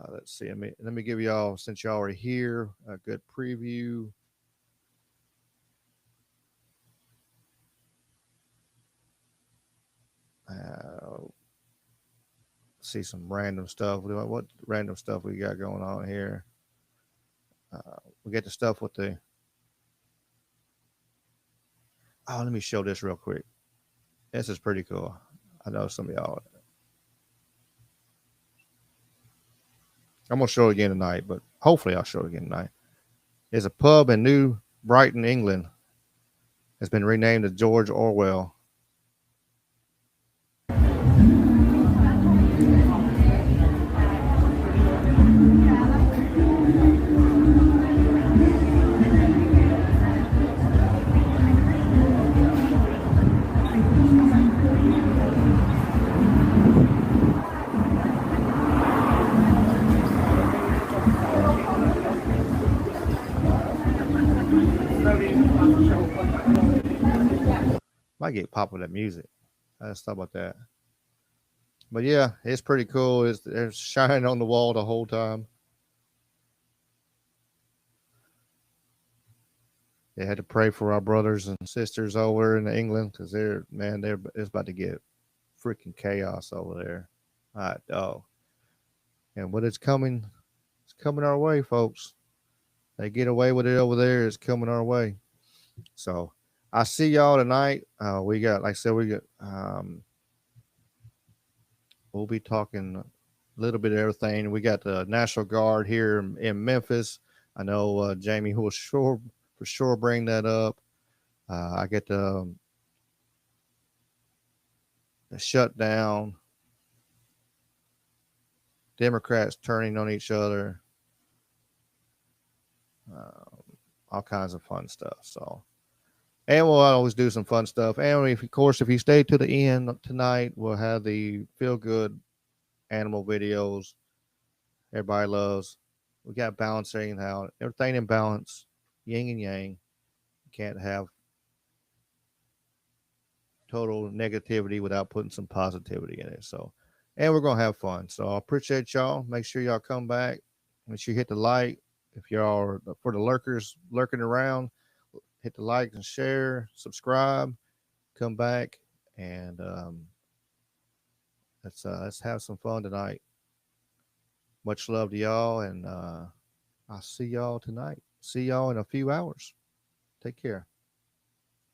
Let's see. Let me give y'all, since y'all are here, a good preview. See some random stuff. What random stuff we got going on here? We get the stuff with the. Oh, let me show this real quick. This is pretty cool. I know some of y'all. I'm gonna show it again tonight, but hopefully I'll show it again tonight. There's a pub in New Brighton, England. It's been renamed to George Orwell. Might get popular music. Let's talk about that. But yeah, it's pretty cool. It's shining on the wall the whole time. They had to pray for our brothers and sisters over in England because it's about to get freaking chaos over there. Hot dog. And what it's coming our way, folks. They get away with it over there. It's coming our way. So I see y'all tonight. We got, like I said, we'll be talking a little bit of everything. We got the National Guard here in Memphis. I know Jamie will for sure bring that up. I get the shutdown. Democrats turning on each other. All kinds of fun stuff. So. And we'll always do some fun stuff. And if you stay to the end tonight, we'll have the feel-good animal videos everybody loves. We got balancing out, everything in balance, yin and yang. You can't have total negativity without putting some positivity in it. So, and we're going to have fun. So I appreciate y'all. Make sure y'all come back. Make sure you hit the like. If y'all are for the lurkers lurking around, hit the like and share, subscribe, come back, and let's have some fun tonight. Much love to y'all, and I'll see y'all tonight. See y'all in a few hours. Take care.